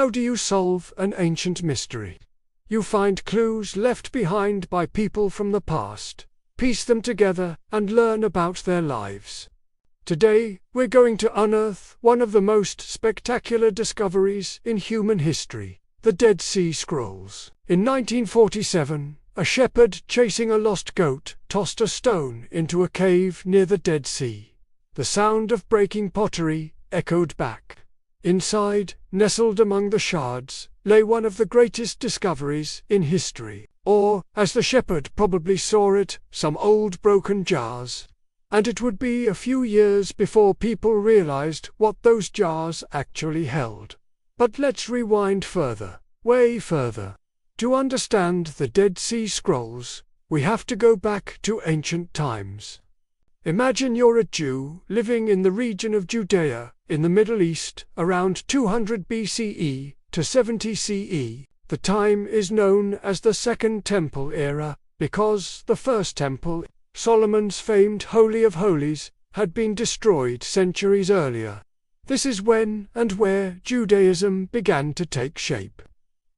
how do you solve an ancient mystery? You find clues left behind by people from the past, piece them together, and learn about their lives. Today, we're going to unearth one of the most spectacular discoveries in human history, the Dead Sea Scrolls. In 1947, a shepherd chasing a lost goat tossed a stone into a cave near the Dead Sea. The sound of breaking pottery echoed back. Inside, nestled among the shards, lay one of the greatest discoveries in history, or, as the shepherd probably saw it, some old broken jars. And it would be a few years before people realized what those jars actually held. But let's rewind further, way further. To understand the Dead Sea Scrolls, we have to go back to ancient times. Imagine you're a Jew living in the region of Judea, in the Middle East, around 200 BCE to 70 CE. The time is known as the Second Temple era, because the First Temple, Solomon's famed Holy of Holies, had been destroyed centuries earlier. This is when and where Judaism began to take shape.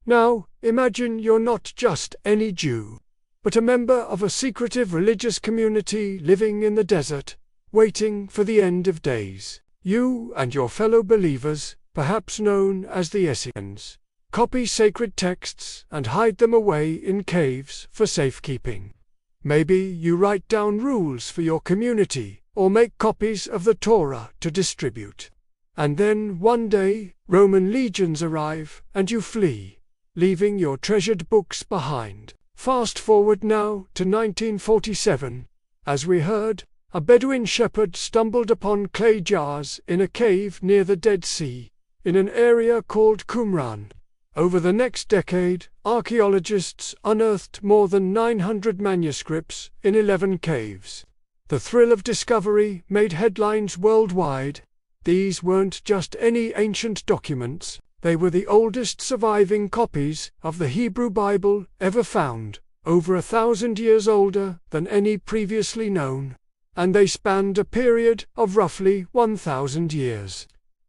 Now, imagine you're not just any Jew, but a member of a secretive religious community living in the desert, waiting for the end of days. You and your fellow believers, perhaps known as the Essenes, copy sacred texts and hide them away in caves for safekeeping. Maybe you write down rules for your community, or make copies of the Torah to distribute. And then one day, Roman legions arrive, and you flee, leaving your treasured books behind. Fast forward now to 1947. As we heard, a Bedouin shepherd stumbled upon clay jars in a cave near the Dead Sea, in an area called Qumran. Over the next decade, archaeologists unearthed more than 900 manuscripts in 11 caves. The thrill of discovery made headlines worldwide. These weren't just any ancient documents, they were the oldest surviving copies of the Hebrew Bible ever found, over 1,000 years older than any previously known, and they spanned a period of roughly 1,000 years,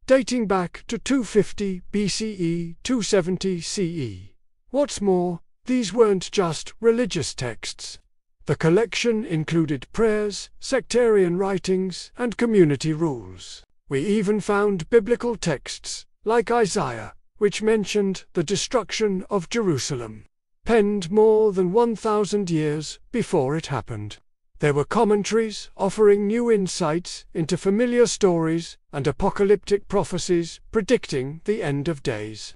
dating back to 250 BCE, 270 CE. What's more, these weren't just religious texts. The collection included prayers, sectarian writings, and community rules. We even found biblical texts, like Isaiah, which mentioned the destruction of Jerusalem, penned more than 1,000 years before it happened. There were commentaries offering new insights into familiar stories and apocalyptic prophecies predicting the end of days.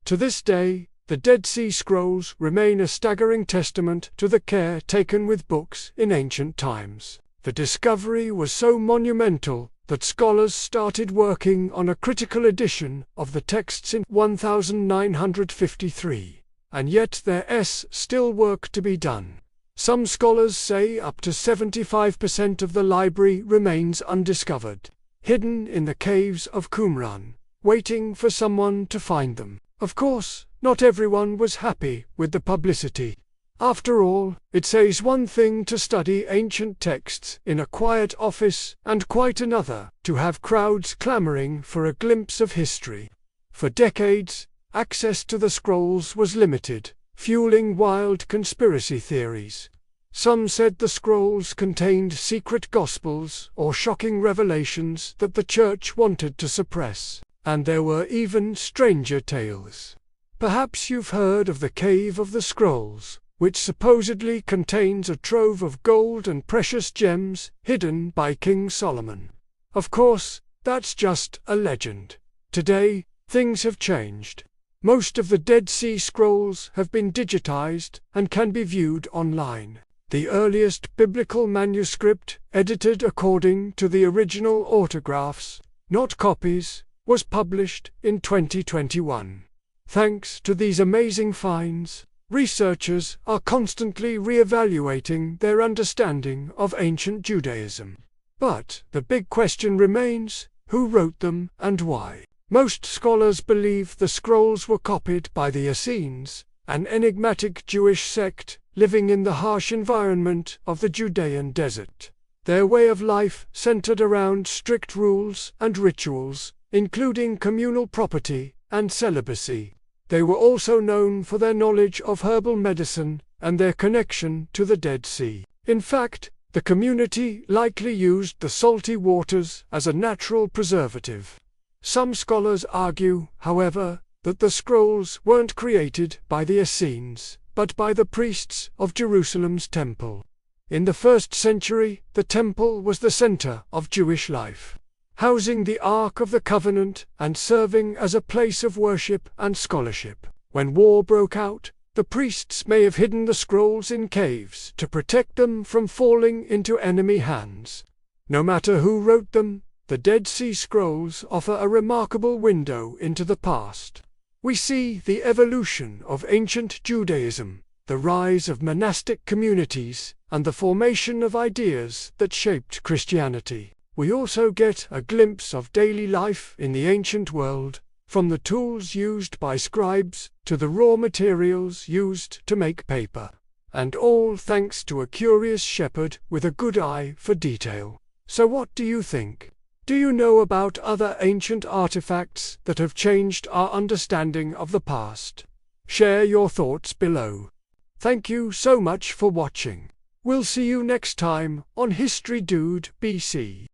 To this day, the Dead Sea Scrolls remain a staggering testament to the care taken with books in ancient times. The discovery was so monumental that scholars started working on a critical edition of the texts in 1953, and yet there's still work to be done. Some scholars say up to 75% of the library remains undiscovered, hidden in the caves of Qumran, waiting for someone to find them. Of course, not everyone was happy with the publicity. After all, it says one thing to study ancient texts in a quiet office and quite another to have crowds clamoring for a glimpse of history. For decades, access to the scrolls was limited, fueling wild conspiracy theories. Some said the scrolls contained secret gospels or shocking revelations that the church wanted to suppress, and there were even stranger tales. Perhaps you've heard of the Cave of the Scrolls, which supposedly contains a trove of gold and precious gems hidden by King Solomon. Of course, that's just a legend. Today, things have changed. Most of the Dead Sea Scrolls have been digitized and can be viewed online. The earliest biblical manuscript, edited according to the original autographs, not copies, was published in 2021. Thanks to these amazing finds, researchers are constantly re-evaluating their understanding of ancient Judaism. But the big question remains, who wrote them and why? Most scholars believe the scrolls were copied by the Essenes, an enigmatic Jewish sect living in the harsh environment of the Judean desert. Their way of life centered around strict rules and rituals, including communal property and celibacy. They were also known for their knowledge of herbal medicine and their connection to the Dead Sea. In fact, the community likely used the salty waters as a natural preservative. Some scholars argue, however, that the scrolls weren't created by the Essenes, but by the priests of Jerusalem's temple. In the 1st century, the temple was the center of Jewish life, housing the Ark of the Covenant and serving as a place of worship and scholarship. When war broke out, the priests may have hidden the scrolls in caves to protect them from falling into enemy hands. No matter who wrote them, the Dead Sea Scrolls offer a remarkable window into the past. We see the evolution of ancient Judaism, the rise of monastic communities, and the formation of ideas that shaped Christianity. We also get a glimpse of daily life in the ancient world, from the tools used by scribes to the raw materials used to make paper. And all thanks to a curious shepherd with a good eye for detail. So what do you think? Do you know about other ancient artifacts that have changed our understanding of the past? Share your thoughts below. Thank you so much for watching. We'll see you next time on History Dude BC.